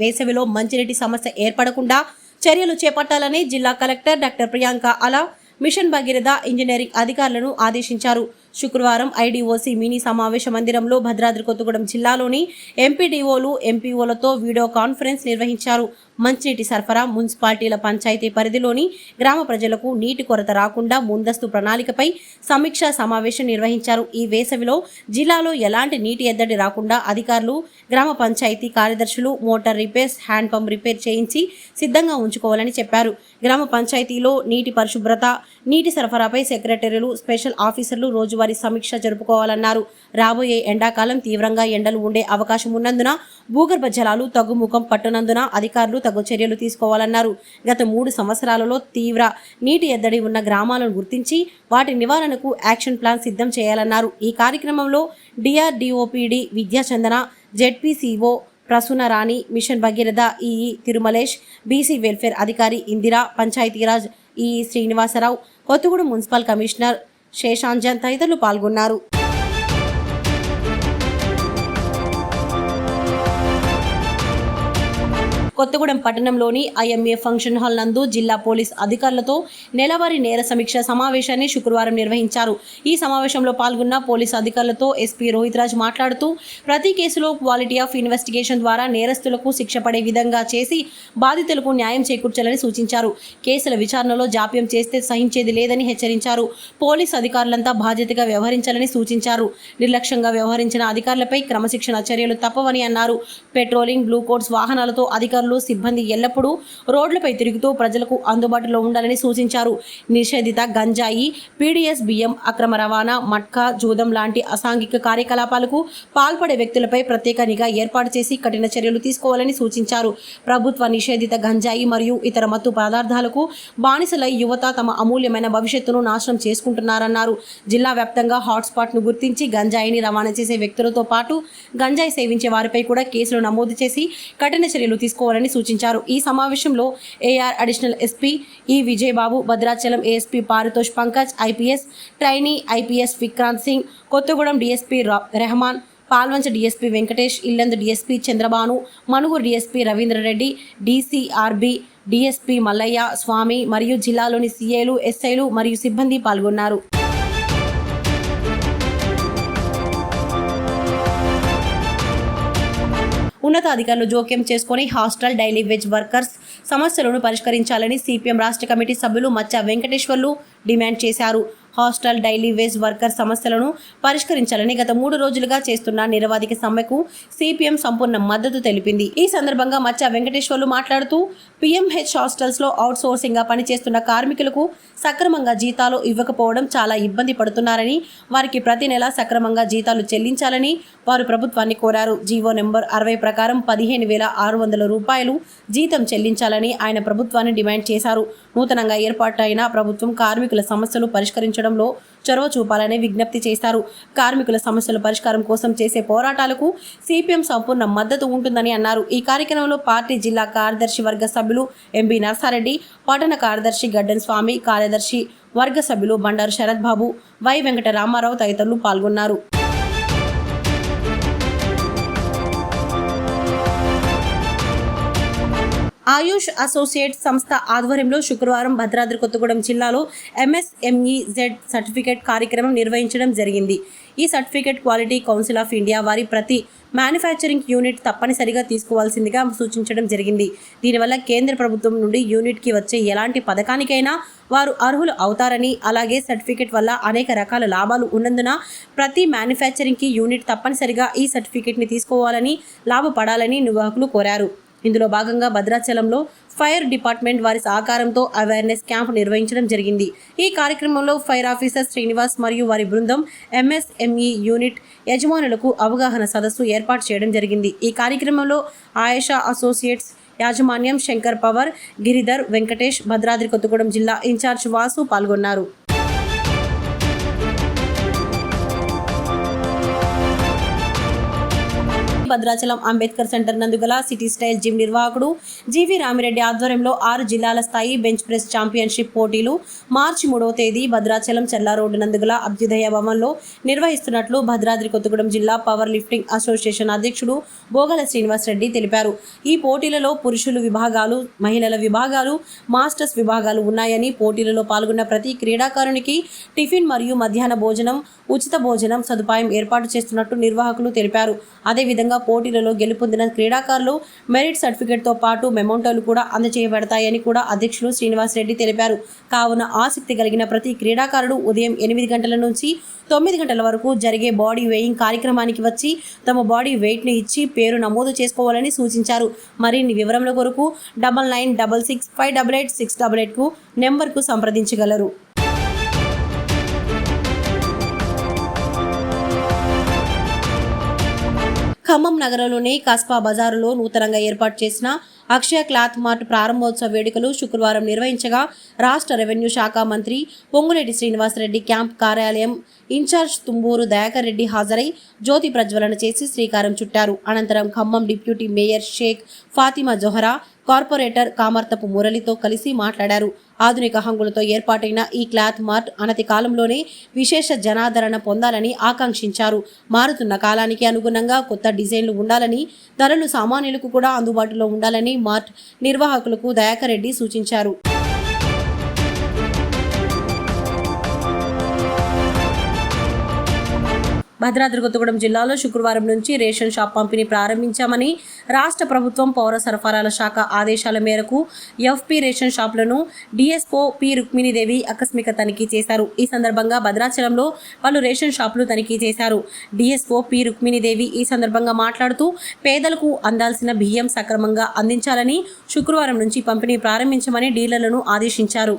వేసవిలో మంచినీటి సమస్య ఏర్పడకుండా చర్యలు చేపట్టాలని జిల్లా కలెక్టర్ డాక్టర్ ప్రియాంక అలా మిషన్ భగీరథ ఇంజనీరింగ్ అధికారులను ఆదేశించారు. శుక్రవారం ఐడీఓసీ మినీ సమావేశ మందిరంలో భద్రాద్రి కొత్తగూడెం జిల్లాలోని ఎంపీడీఓలు ఎంపీఓలతో వీడియో కాన్ఫరెన్స్ నిర్వహించారు. మంచినీటి సరఫరా, మున్సిపాలిటీల పంచాయతీ పరిధిలోని గ్రామ ప్రజలకు నీటి కొరత రాకుండా ముందస్తు ప్రణాళికపై సమీక్షా సమావేశం నిర్వహించారు. ఈ వేసవిలో జిల్లాలో ఎలాంటి నీటి ఎద్దడి రాకుండా అధికారులు, గ్రామ పంచాయతీ కార్యదర్శులు motor repairs, hand pump repair చేయించి సిద్ధంగా ఉంచుకోవాలని చెప్పారు. గ్రామ పంచాయతీలో నీటి పరిశుభ్రత, నీటి సరఫరాపై సెక్రటరీలు, స్పెషల్ ఆఫీసర్లు రోజువారీ సమీక్ష జరుపుకోవాలన్నారు. రాబోయే ఎండాకాలం తీవ్రంగా ఎండలు ఉండే అవకాశం ఉన్నందున భూగర్భ జలాలు తగ్గుముఖం పట్టనందున అధికారులు తగు చర్యలు తీసుకోవాలన్నారు. గత 3 సంవత్సరాలలో తీవ్ర నీటి ఎద్దడి ఉన్న గ్రామాలను గుర్తించి వాటి నివారణకు యాక్షన్ ప్లాన్ సిద్ధం చేయాలన్నారు. ఈ కార్యక్రమంలో DRDO PD Vidyachandana, ZP CO Prasuna Rani, mission Bhagiratha EE Tirumalesh, BC welfare అధికారి Indira, Panchayati Raj EE Srinivasa Rao, Kothagudem municipal commissioner Seshanjan తదితరులు పాల్గొన్నారు. కొత్తగూడెం పట్టణంలోని ఐఎంఏ ఫంక్షన్ హాల్ నందు జిల్లా పోలీస్ అధికారులతో నెలవారీ నేర సమీక్ష సమావేశాన్ని శుక్రవారం నిర్వహించారు. ఈ సమావేశంలో పాల్గొన్న పోలీసు అధికారులతో ఎస్పీ రోహిత్ రాజ్ మాట్లాడుతూ ప్రతి కేసులో క్వాలిటీ ఆఫ్ ఇన్వెస్టిగేషన్ ద్వారా నేరస్తులకు శిక్ష పడే విధంగా చేసి బాధితులకు న్యాయం చేకూర్చాలని సూచించారు. కేసుల విచారణలో జాప్యం చేస్తే సహించేది లేదని హెచ్చరించారు. పోలీసు అధికారులంతా బాధ్యతగా వ్యవహరించాలని సూచించారు. నిర్లక్ష్యంగా వ్యవహరించిన అధికారులపై క్రమశిక్షణ చర్యలు తప్పవని అన్నారు. పెట్రోలింగ్, బ్లూ కోట్స్ వాహనాలతో అధికారులు, సిబ్బంది ఎల్లప్పుడూ రోడ్లపై తిరుగుతూ ప్రజలకు అందుబాటులో ఉండాలని సూచించారు. నిషేధిత గంజాయి, పీడీఎస్ బియ్యం, అక్రమ రవాణా, మట్కా, జూదం లాంటి అసాంఘిక కార్యకలాపాలకు పాల్పడే వ్యక్తులపై ప్రత్యేక నిఘా ఏర్పాటు చేసి కఠిన చర్యలు తీసుకోవాలని సూచించారు. ప్రభుత్వ నిషేధిత గంజాయి మరియు ఇతర మత్తు పదార్థాలకు బానిసలై యువత తమ అమూల్యమైన భవిష్యత్తును నాశనం చేసుకుంటున్నారన్నారు. జిల్లా వ్యాప్తంగా హాట్స్పాట్ను గుర్తించి గంజాయిని రవాణా చేసే వ్యక్తులతో పాటు గంజాయి సేవించే వారిపై కూడా కేసులు నమోదు చేసి కఠిన చర్యలు తీసుకోవాలని సూచించారు. ఈ సమావేశంలో AR additional SP E Vijayababu, Bhadrachalam ASP Paritosh Pankaj, IPS trainee IPS Vikrant Singh, Kothagudem DSP Rehman, Palvancha DSP Venkatesh, Yellandu DSP Chandrabhanu, Manuguru DSP Ravindra Reddy, DCRB DSP Mallayya Swamy మరియు జిల్లాలోని సీఏలు, ఎస్ఐలు మరియు సిబ్బంది పాల్గొన్నారు. ఉన్నతాధికారులు జోక్యం చేసుకుని హాస్టల్ డైలీ వేజ్ వర్కర్స్ సమస్యలను పరిష్కరించాలని సిపిఎం రాష్ట్ర కమిటీ సభ్యులు మచ్చ వెంకటేశ్వర్లు డిమాండ్ చేశారు. హాస్టల్ డైలీ వేజ్ వర్కర్ సమస్యలను పరిష్కరించాలని గత 3 రోజులుగా చేస్తున్న నిరవధిక సమ్మెకు సిపిఎం సంపూర్ణ మద్దతు తెలిపింది. ఈ సందర్భంగా మచ్చ వెంకటేశ్వర్లు మాట్లాడుతూ పిఎంహెచ్ హాస్టల్స్ లో అవుట్ సోర్సింగ్ గా పనిచేస్తున్న కార్మికులకు సక్రమంగా జీతాలు ఇవ్వకపోవడం చాలా ఇబ్బంది పడుతున్నారని, వారికి ప్రతి నెల సక్రమంగా జీతాలు చెల్లించాలని వారు ప్రభుత్వాన్ని కోరారు. జీవో నెంబర్ 60 ప్రకారం 15,600 రూపాయలు జీతం చెల్లించాలని ఆయన ప్రభుత్వాన్ని డిమాండ్ చేశారు. నూతనంగా ఏర్పాటైన ప్రభుత్వం కార్మికుల సమస్యలు పరిష్కరించడంలో చొరవ చూపాలని విజ్ఞప్తి చేశారు. కార్మికుల సమస్యల పరిష్కారం కోసం చేసే పోరాటాలకు సిపిఎం సంపూర్ణ మద్దతు ఉంటుందని అన్నారు. ఈ కార్యక్రమంలో పార్టీ జిల్లా కార్యదర్శి వర్గ సభ్యులు ఎంబీ నర్సారెడ్డి, పట్టణ కార్యదర్శి గడ్డన్ స్వామి, కార్యదర్శి వర్గ సభ్యులు బండారు శరత్ బాబు, వై వెంకట రామారావు తదితరులు పాల్గొన్నారు. ఆయుష్ అసోసియేట్స్ సంస్థ ఆధ్వర్యంలో శుక్రవారం భద్రాద్రి కొత్తగూడెం జిల్లాలో ఎంఎస్ఎంఈజెడ్ సర్టిఫికేట్ కార్యక్రమం నిర్వహించడం జరిగింది. ఈ certificate quality council of India వారి ప్రతి మ్యానుఫ్యాక్చరింగ్ యూనిట్ తప్పనిసరిగా తీసుకోవాల్సిందిగా సూచించడం జరిగింది. దీనివల్ల కేంద్ర ప్రభుత్వం నుండి యూనిట్కి వచ్చే ఎలాంటి పథకానికైనా వారు అర్హులు అవుతారని, అలాగే సర్టిఫికేట్ వల్ల అనేక రకాల లాభాలు ఉన్నందున ప్రతి మ్యానుఫ్యాక్చరింగ్కి యూనిట్ తప్పనిసరిగా ఈ సర్టిఫికేట్ని తీసుకోవాలని, లాభపడాలని నిర్వాహకులు కోరారు. ఇందులో భాగంగా భద్రాచలంలో ఫైర్ డిపార్ట్మెంట్ వారి సహకారంతో అవేర్నెస్ క్యాంప్ నిర్వహించడం జరిగింది. ఈ కార్యక్రమంలో ఫైర్ ఆఫీసర్ శ్రీనివాస్ మరియు వారి బృందం ఎంఎస్ఎంఈ యూనిట్ యజమానులకు అవగాహన సదస్సు ఏర్పాటు చేయడం జరిగింది. ఈ కార్యక్రమంలో ఆయేషా అసోసియేట్స్ యాజమాన్యం శంకర్ పవర్, గిరిధర్, వెంకటేష్, భద్రాద్రి కొత్తగూడెం జిల్లా ఇన్ఛార్జ్ వాసు పాల్గొన్నారు. భద్రాచలం అంబేద్కర్ సెంటర్ నందుగల సిటీ స్టైల్ జిమ్ నిర్వాహకుడు జీవి రామిరెడ్డి ఆధ్వర్యంలో 6 జిల్లాల స్థాయి బెంచ్ ప్రెస్ ఛాంపియన్షిప్ పోటీలు మార్చి 3వ తేదీ భద్రాచలం చెల్లా రోడ్డు నందుగల అభ్యుదయ భవన్లో నిర్వహిస్తున్నట్లు భద్రాద్రి కొత్తగూడెం జిల్లా పవర్ లిఫ్టింగ్ అసోసియేషన్ అధ్యక్షుడు బోగల శ్రీనివాస్ రెడ్డి తెలిపారు. ఈ పోటీలలో పురుషుల విభాగాలు, మహిళల విభాగాలు, మాస్టర్స్ విభాగాలు ఉన్నాయని, పోటీలలో పాల్గొన్న ప్రతి క్రీడాకారునికి టిఫిన్ మరియు మధ్యాహ్న భోజనం, ఉచిత భోజనం సదుపాయం ఏర్పాటు చేస్తున్నట్టు నిర్వాహకులు తెలిపారు. అదేవిధంగా పోటీలలో గెలుపొందిన క్రీడాకారులు మెరిట్ సర్టిఫికేట్తో పాటు మెమోంటోలు కూడా అందజేయబడతాయని కూడా అధ్యక్షులు శ్రీనివాస్ రెడ్డి తెలిపారు. కావున ఆసక్తి కలిగిన ప్రతి క్రీడాకారుడు ఉదయం 8 గంటల నుంచి 9 గంటల వరకు జరిగే బాడీ వెయింగ్ కార్యక్రమానికి వచ్చి తమ బాడీ వెయిట్ను ఇచ్చి పేరు నమోదు చేసుకోవాలని సూచించారు. మరిన్ని వివరముల కొరకు 9966588688కు నెంబర్కు సంప్రదించగలరు. ఖమ్మం నగరంలోని కస్బా బజారులో నూతనంగా ఏర్పాటు చేసిన అక్షయ క్లాత్ మార్ట్ ప్రారంభోత్సవ వేడుకలు శుక్రవారం నిర్వహించగా రాష్ట్ర రెవెన్యూ శాఖ మంత్రి పొంగులేటి శ్రీనివాసరెడ్డి క్యాంప్ కార్యాలయం ఇన్ఛార్జ్ తుంబూరు దయాకర్ రెడ్డి హాజరై జ్యోతి ప్రజ్వలన చేసి శ్రీకారం చుట్టారు. అనంతరం Khammam deputy mayor Sheikh Fatima Johara, corporator Kamarthapu మురళితో కలిసి మాట్లాడారు. ఆధునిక హంగులతో ఏర్పాటైన ఈ క్లాత్ మార్ట్ అనతి కాలంలోనే విశేష జనాదరణ పొందాలని ఆకాంక్షించారు. మారుతున్న కాలానికి అనుగుణంగా కొత్త డిజైన్లు ఉండాలని, ధరలు సామాన్యులకు కూడా అందుబాటులో ఉండాలని మార్ట్ నిర్వాహకులకు దయాకర్ రెడ్డి సూచించారు. భద్రాద్రి కొత్తగూడెం జిల్లాలో శుక్రవారం నుంచి రేషన్ షాప్ పంపిణీ ప్రారంభించామని రాష్ట్ర ప్రభుత్వం పౌర సరఫరాల శాఖ ఆదేశాల మేరకు ఎఫ్పి రేషన్ షాపులను డిఎస్ఓ పి రుక్మిణీదేవి ఆకస్మిక తనిఖీ చేశారు. ఈ సందర్భంగా భద్రాచలంలో పలు రేషన్ షాపులు తనిఖీ చేశారు. డిఎస్ఓ పి రుక్మిణీదేవి ఈ సందర్భంగా మాట్లాడుతూ పేదలకు అందాల్సిన బియ్యం సక్రమంగా అందించాలని, శుక్రవారం నుంచి పంపిణీ ప్రారంభించమని డీలర్లను ఆదేశించారు.